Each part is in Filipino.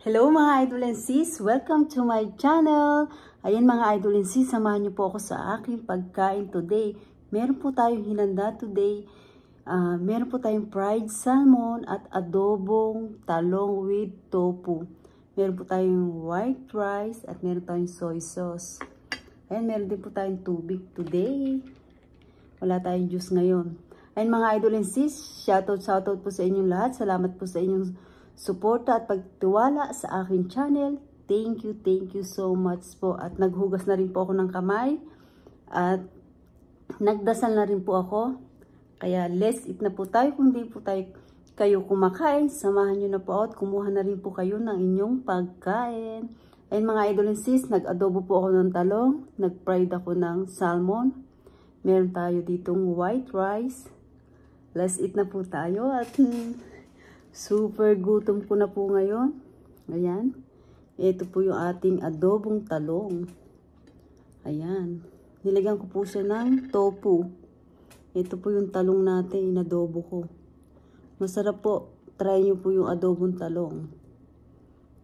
Hello mga idol and sis! Welcome to my channel! Ayan mga idol and sis, samahan niyo po ako sa aking pagkain today. Meron po tayong hinanda today. Meron po tayong fried salmon at adobong talong with tofu. Meron po tayong white rice at meron tayong soy sauce. Ayan, meron din po tayong tubig today. Wala tayong juice ngayon. Ayan mga idol and sis, shoutout po sa inyong lahat. Salamat po sa inyong suporta at pagtiwala sa aking channel. Thank you so much po. At naghugas na rin po ako ng kamay. At nagdasal na rin po ako. Kaya let's eat na po tayo. Kung di po kayo kumakain, samahan nyo na po ako at kumuha na rin po kayo ng inyong pagkain. Ayun mga idol and sis, nag-adobo po ako ng talong. Nag-fried ako ng salmon. Meron tayo ditong white rice. Let's eat na po tayo at super gutom ko na po ngayon. Ayan. Ito po yung ating adobong talong. Ayan. Nilagyan ko po siya ng tofu. Ito po yung talong natin, inadobo ko. Masarap po. Try nyo po yung adobong talong.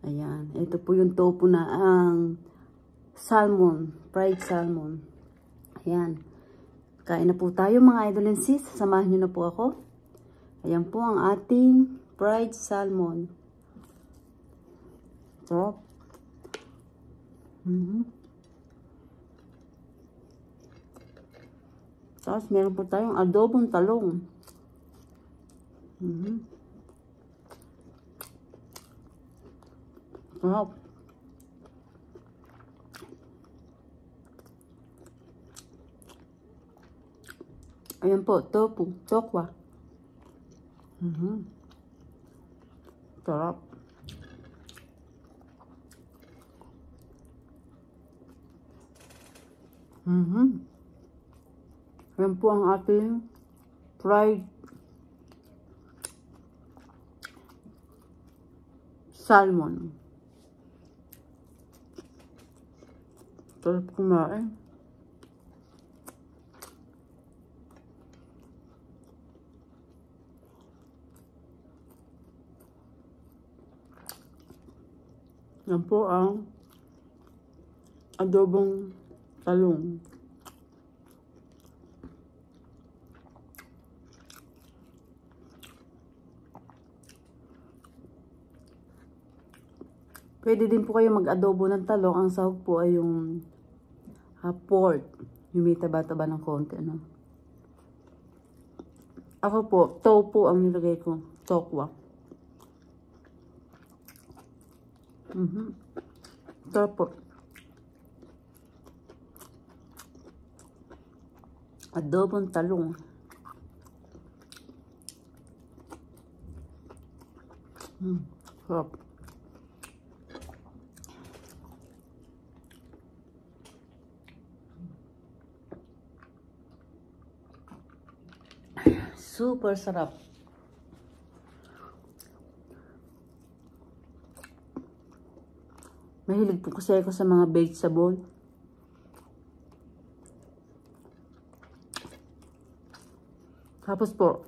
Ayan. Ito po yung tofu na ang salmon. Fried salmon. Ayan. Kain na po tayo mga idol and sis. Samahan nyo na po ako. Ayan po ang ating fried salmon. So, tapos meron po tayong adobong talong. Sarap. Ayan po, tofu, tokwa. Sarap. Ayan po ang ating fried salmon. Sarap kumain. Yan po ang adobong talong. Pwede din po kayo mag-adobo ng talong. Ang sahog po ay yung pork. Yung may taba-taba ng konti. Ano? Ako po, tofu ang nilagay ko. Tokwa. Sarap po. Adobong talong. Sarap. Super sarap. Mahilig po kasi ako sa mga vegetable. Tapos po,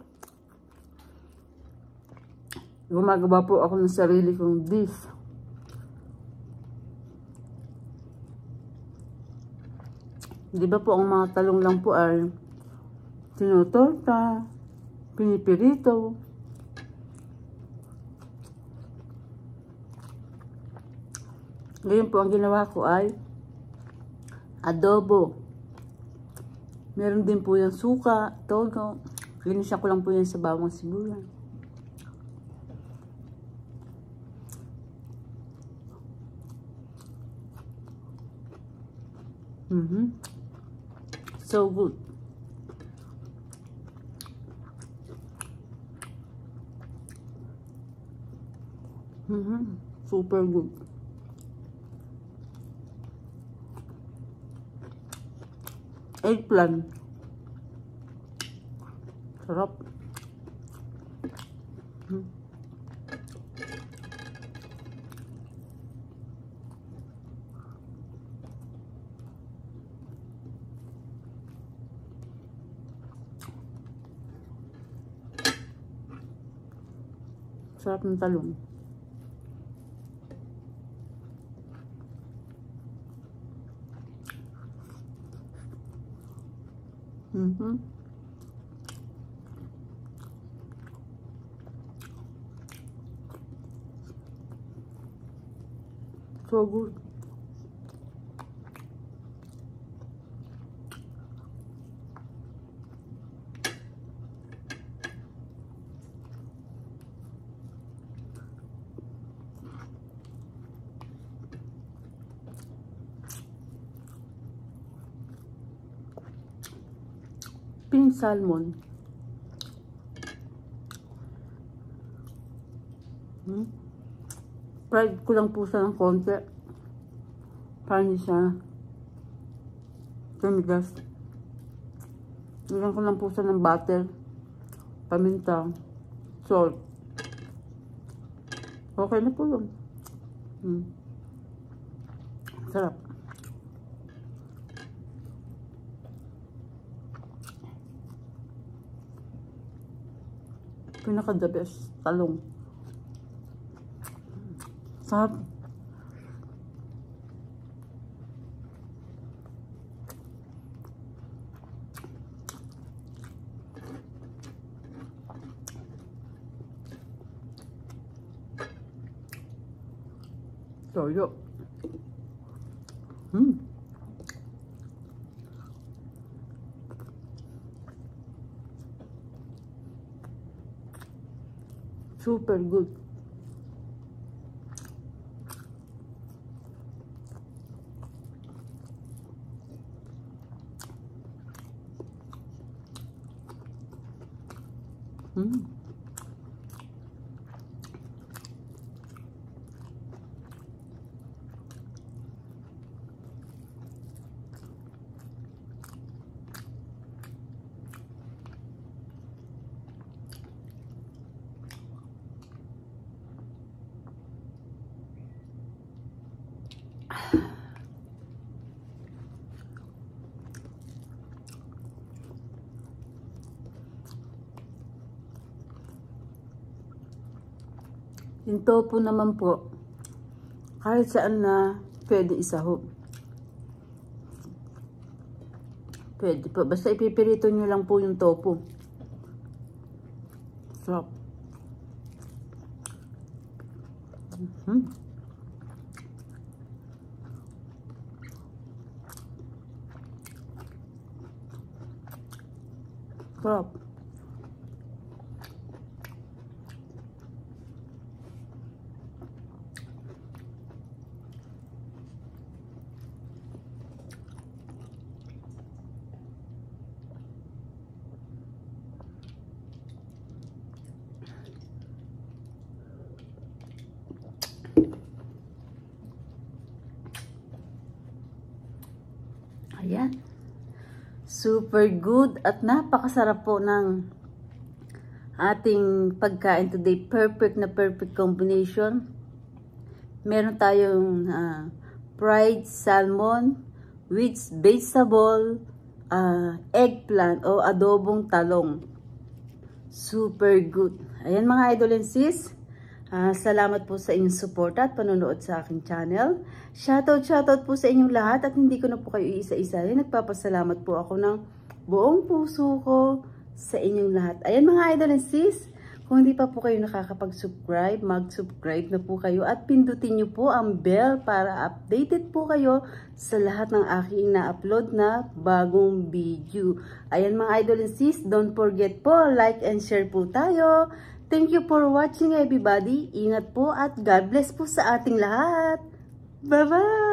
gumagawa po ako ng sarili kong dish. Di ba po ang mga talong lang po ay tinutorta, pinipirito. Ngayon po ang ginawa ko ay adobo. Meron din po yung suka, togo. Linisyan ko lang po yan sa bawang sibuyas. So good. Super good. Eggplant. Sarap. Sarap ng talong. So good. Pink salmon. Fried ko lang po siya ng konti. Para hindi siya tumigas. Nilagyan ko lang po siya ng butter, paminta, salt. Okay na po yun. Sarap. Pinaka the best, talong. Sarap. Toyo. Super good. Yung tofu naman po, kahit saan na pwede isahog. Pwede po. Basta ipipirito nyo lang po yung tofu. Sarap. Sarap. Ayan. Super good at napakasarap po ng ating pagkain today. Perfect na perfect combination. Meron tayong fried salmon with vegetable, eggplant o adobong talong. Super good. Ayan mga idol and sis. Salamat po sa inyong support at panonood sa aking channel. Shoutout po sa inyong lahat at hindi ko na po kayo isa-isa. Nagpapasalamat po ako ng buong puso ko sa inyong lahat. Ayan mga idol and sis, kung hindi pa po kayo nakakapag-subscribe, mag-subscribe na po kayo at pindutin nyo po ang bell para updated po kayo sa lahat ng aking na-upload na bagong video. Ayan mga idol and sis, don't forget po, like and share po tayo. Thank you for watching everybody. Ingat po at God bless po sa ating lahat. Bye-bye!